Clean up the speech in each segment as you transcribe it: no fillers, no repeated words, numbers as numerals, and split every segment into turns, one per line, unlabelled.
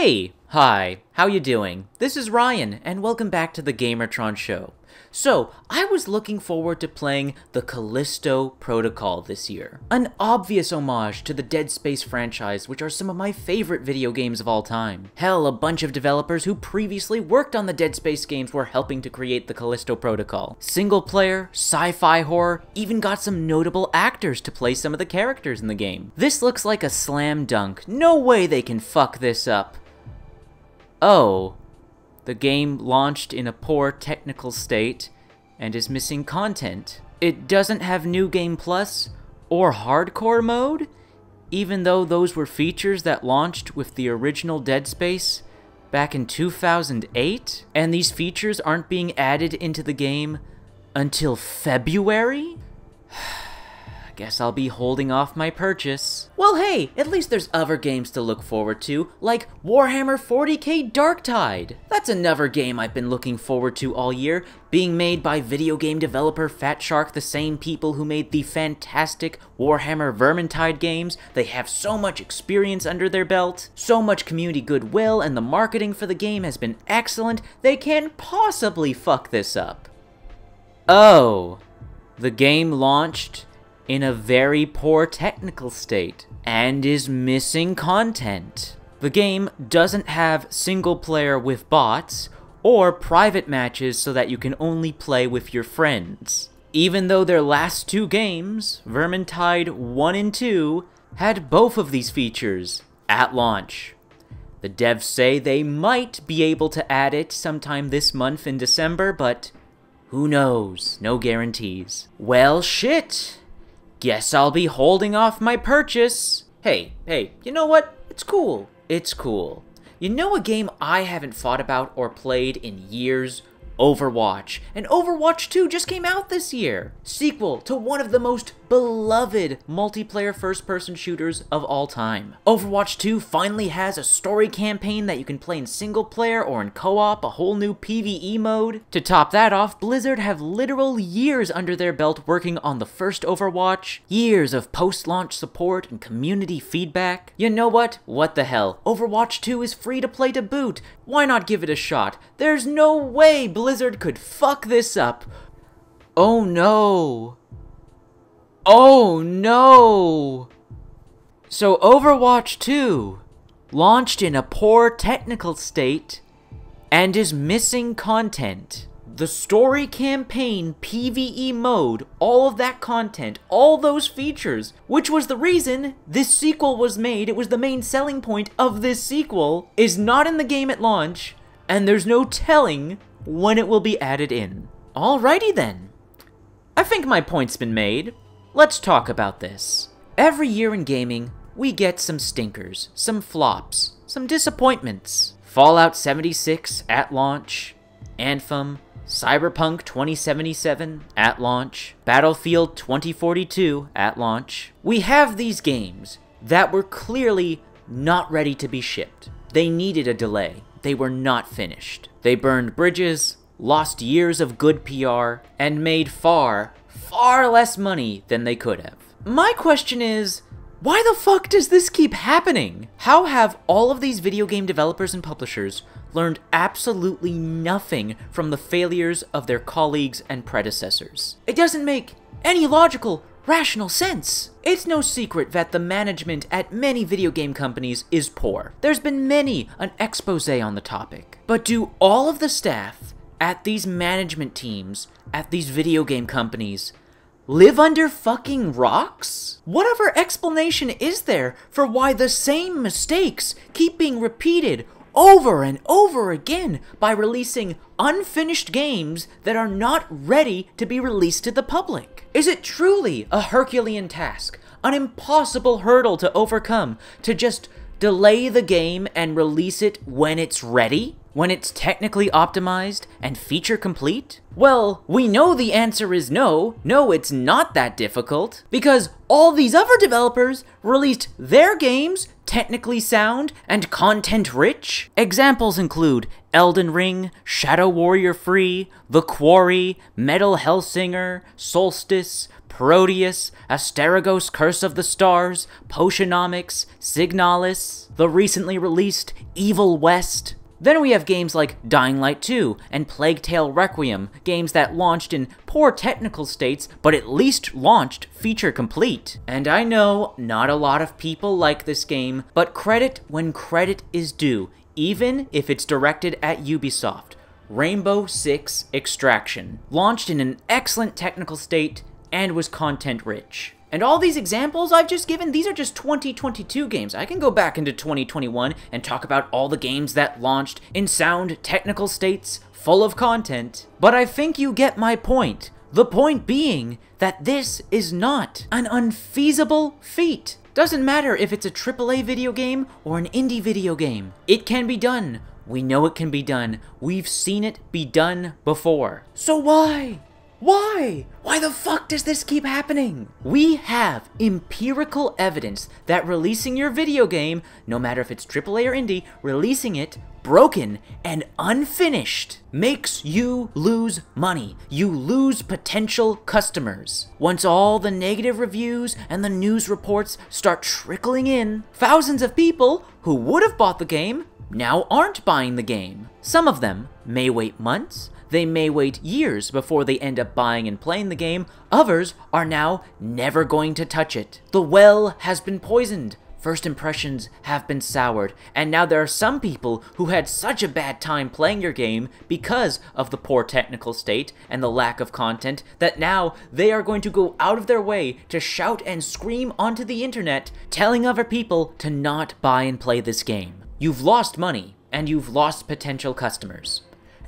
Hey! Hi, how you doing? This is Ryan, and welcome back to the Gamertron Show. So, I was looking forward to playing the Callisto Protocol this year. An obvious homage to the Dead Space franchise, which are some of my favorite video games of all time. Hell, a bunch of developers who previously worked on the Dead Space games were helping to create the Callisto Protocol. Single player, sci-fi horror, even got some notable actors to play some of the characters in the game. This looks like a slam dunk. No way they can fuck this up. Oh. The game launched in a poor technical state and is missing content. It doesn't have New Game Plus or Hardcore mode, even though those were features that launched with the original Dead Space back in 2008, and these features aren't being added into the game until February? Guess I'll be holding off my purchase. Well, hey, at least there's other games to look forward to, like Warhammer 40k Darktide. That's another game I've been looking forward to all year, being made by video game developer Fatshark, the same people who made the fantastic Warhammer Vermintide games. They have so much experience under their belt, so much community goodwill, and the marketing for the game has been excellent, they can't possibly fuck this up. Oh, the game launched in a very poor technical state, and is missing content. The game doesn't have single player with bots, or private matches so that you can only play with your friends. Even though their last two games, Vermintide 1 and 2, had both of these features at launch. The devs say they might be able to add it sometime this month in December, but who knows? No guarantees. Well, shit! Guess I'll be holding off my purchase. Hey, you know what? It's cool. It's cool. You know a game I haven't thought about or played in years? Overwatch. And Overwatch 2 just came out this year. Sequel to one of the most beloved multiplayer first-person shooters of all time. Overwatch 2 finally has a story campaign that you can play in single player or in co-op, a whole new PvE mode. To top that off, Blizzard have literal years under their belt working on the first Overwatch, years of post-launch support and community feedback. You know what? What the hell? Overwatch 2 is free to play to boot. Why not give it a shot? There's no way Blizzard could fuck this up. Oh no. Oh no! So Overwatch 2 launched in a poor technical state and is missing content. The story campaign, PvE mode, all of that content, all those features, which was the reason this sequel was made, it was the main selling point of this sequel, is not in the game at launch, and there's no telling when it will be added in. Alrighty then. I think my point's been made. Let's talk about this. Every year in gaming, we get some stinkers, some flops, some disappointments. Fallout 76 at launch, Anthem, Cyberpunk 2077 at launch, Battlefield 2042 at launch. We have these games that were clearly not ready to be shipped. They needed a delay. They were not finished. They burned bridges, lost years of good PR, and made far less money than they could have. My question is, why the fuck does this keep happening? How have all of these video game developers and publishers learned absolutely nothing from the failures of their colleagues and predecessors? It doesn't make any logical, rational sense. It's no secret that the management at many video game companies is poor. There's been many an expose on the topic. But do all of the staff at these management teams, at these video game companies, live under fucking rocks? Whatever explanation is there for why the same mistakes keep being repeated over and over again by releasing unfinished games that are not ready to be released to the public? Is it truly a Herculean task, an impossible hurdle to overcome, to just delay the game and release it when it's ready? when it's technically optimized and feature complete? Well, we know the answer is no. No, it's not that difficult, because all these other developers released their games technically sound and content-rich. Examples include Elden Ring, Shadow Warrior Free, The Quarry, Metal Hellsinger, Solstice, Proteus, Asterigos Curse of the Stars, Potionomics, Signalis, the recently released Evil West. Then we have games like Dying Light 2 and Plague Tale Requiem, games that launched in poor technical states, but at least launched feature complete. And I know not a lot of people like this game, but credit when credit is due, even if it's directed at Ubisoft. Rainbow Six Extraction launched in an excellent technical state and was content-rich. And all these examples I've just given, these are just 2022 games. I can go back into 2021 and talk about all the games that launched in sound technical states full of content. But I think you get my point. The point being that this is not an unfeasible feat. Doesn't matter if it's a AAA video game or an indie video game. It can be done. We know it can be done. We've seen it be done before. So why? Why? Why the fuck does this keep happening? We have empirical evidence that releasing your video game, no matter if it's AAA or indie, releasing it broken and unfinished makes you lose money. You lose potential customers. Once all the negative reviews and the news reports start trickling in, thousands of people who would have bought the game now aren't buying the game. Some of them may wait months. They may wait years before they end up buying and playing the game. Others are now never going to touch it. The well has been poisoned. First impressions have been soured. And now there are some people who had such a bad time playing your game because of the poor technical state and the lack of content that now they are going to go out of their way to shout and scream onto the internet, telling other people to not buy and play this game. You've lost money, and you've lost potential customers.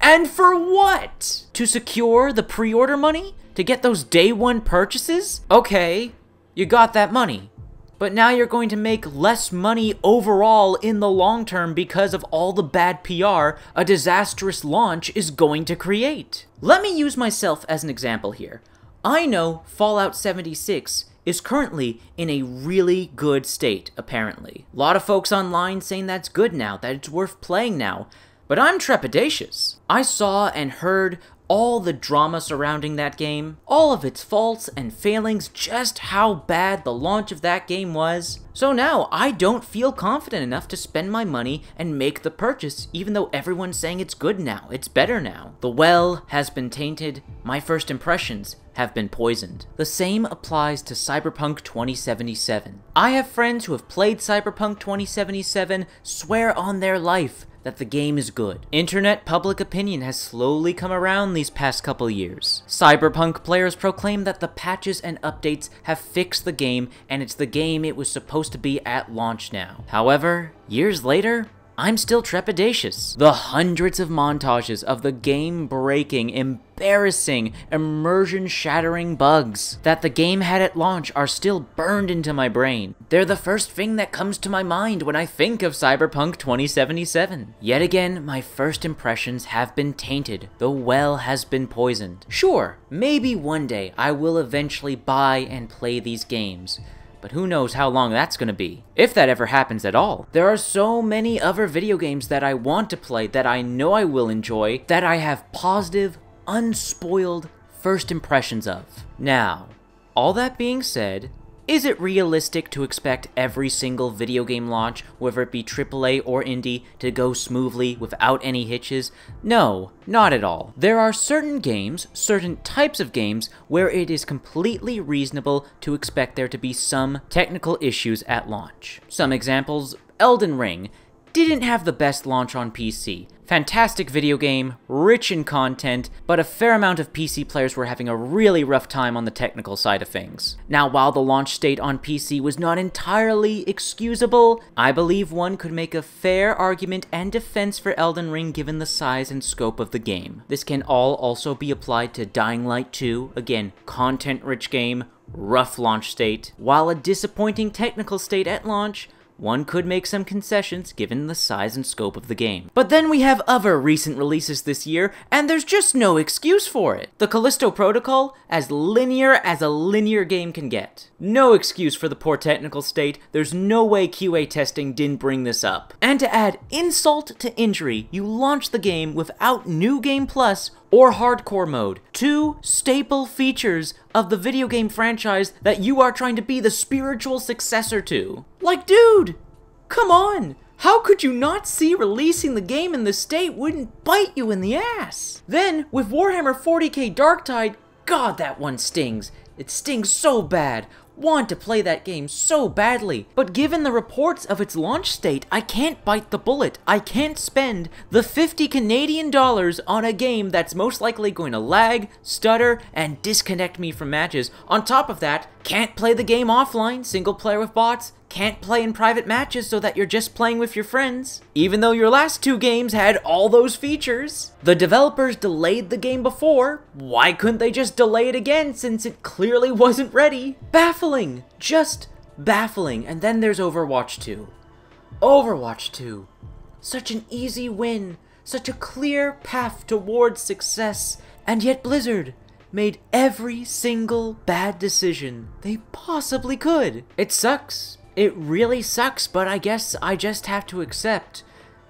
And for what? To secure the pre-order money? To get those day one purchases? Okay, you got that money. But now you're going to make less money overall in the long term because of all the bad PR a disastrous launch is going to create. Let me use myself as an example here. I know Fallout 76 is currently in a really good state, apparently. A lot of folks online saying that's good now, that it's worth playing now. But I'm trepidatious. I saw and heard all the drama surrounding that game, all of its faults and failings, just how bad the launch of that game was. So now I don't feel confident enough to spend my money and make the purchase, even though everyone's saying it's good now, it's better now. The well has been tainted, my first impressions have been poisoned. The same applies to Cyberpunk 2077. I have friends who have played Cyberpunk 2077 swear on their life that the game is good. Internet public opinion has slowly come around these past couple years. Cyberpunk players proclaim that the patches and updates have fixed the game and it's the game it was supposed to be at launch now. However, years later, I'm still trepidatious. The hundreds of montages of the game-breaking, embarrassing, immersion-shattering bugs that the game had at launch are still burned into my brain. They're the first thing that comes to my mind when I think of Cyberpunk 2077. Yet again, my first impressions have been tainted. The well has been poisoned. Sure, maybe one day I will eventually buy and play these games. But who knows how long that's gonna be, if that ever happens at all. There are so many other video games that I want to play, that I know I will enjoy, that I have positive, unspoiled first impressions of. Now, all that being said, is it realistic to expect every single video game launch, whether it be AAA or indie, to go smoothly without any hitches? No, not at all. There are certain games, certain types of games, where it is completely reasonable to expect there to be some technical issues at launch. Some examples: Elden Ring didn't have the best launch on PC. Fantastic video game, rich in content, but a fair amount of PC players were having a really rough time on the technical side of things. Now, while the launch state on PC was not entirely excusable, I believe one could make a fair argument and defense for Elden Ring given the size and scope of the game. This can all also be applied to Dying Light 2, again, content-rich game, rough launch state. While a disappointing technical state at launch, one could make some concessions given the size and scope of the game. But then we have other recent releases this year, and there's just no excuse for it. The Callisto Protocol, as linear as a linear game can get. No excuse for the poor technical state, there's no way QA testing didn't bring this up. And to add insult to injury, you launch the game without New Game Plus or Hardcore Mode, two staple features of the video game franchise that you are trying to be the spiritual successor to. Like, dude, come on! How could you not see releasing the game in this state wouldn't bite you in the ass? Then, with Warhammer 40k Darktide, God, that one stings. It stings so bad. Want to play that game so badly, but given the reports of its launch state, I can't bite the bullet. I can't spend the 50 Canadian dollars on a game that's most likely going to lag, stutter, and disconnect me from matches. On top of that, can't play the game offline, single player with bots, can't play in private matches so that you're just playing with your friends, even though your last two games had all those features. The developers delayed the game before, why couldn't they just delay it again since it clearly wasn't ready? Baffling, just baffling. And then there's Overwatch 2. Overwatch 2, such an easy win, such a clear path towards success, and yet Blizzard made every single bad decision they possibly could. It sucks. It really sucks, but I guess I just have to accept,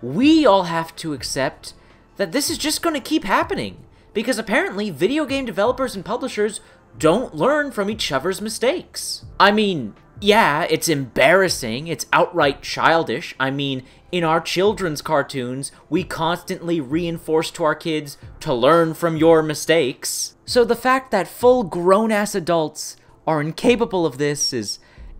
we all have to accept, that this is just going to keep happening. Because apparently, video game developers and publishers don't learn from each other's mistakes. I mean, yeah, it's embarrassing, it's outright childish. I mean, in our children's cartoons, we constantly reinforce to our kids to learn from your mistakes. So the fact that full grown-ass adults are incapable of this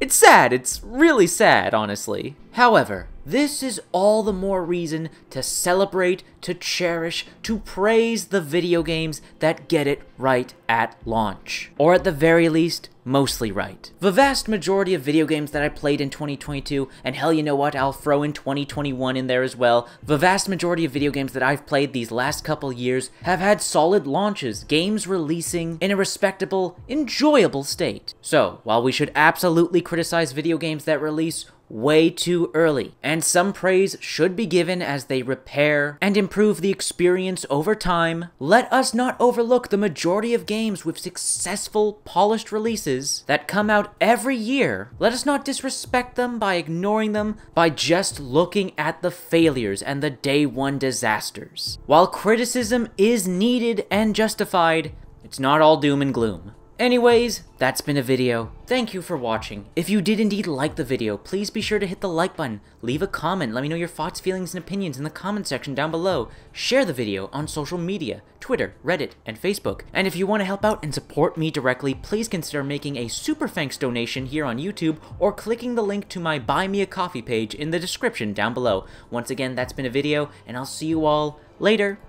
it's sad. It's really sad, honestly. However, this is all the more reason to celebrate, to cherish, to praise the video games that get it right at launch. Or at the very least, mostly right. The vast majority of video games that I played in 2022, and hell, you know what, I'll throw in 2021 in there as well, the vast majority of video games that I've played these last couple years have had solid launches, games releasing in a respectable, enjoyable state. So, while we should absolutely criticize video games that release way too early, and some praise should be given as they repair and improve the experience over time, let us not overlook the majority of games with successful, polished releases that come out every year. Let us not disrespect them by ignoring them, by just looking at the failures and the day one disasters. While criticism is needed and justified, it's not all doom and gloom. Anyways, that's been a video. Thank you for watching. If you did indeed like the video, please be sure to hit the like button, leave a comment, let me know your thoughts, feelings, and opinions in the comment section down below. Share the video on social media, Twitter, Reddit, and Facebook. And if you want to help out and support me directly, please consider making a super thanks donation here on YouTube or clicking the link to my Buy Me a Coffee page in the description down below. Once again, that's been a video, and I'll see you all later.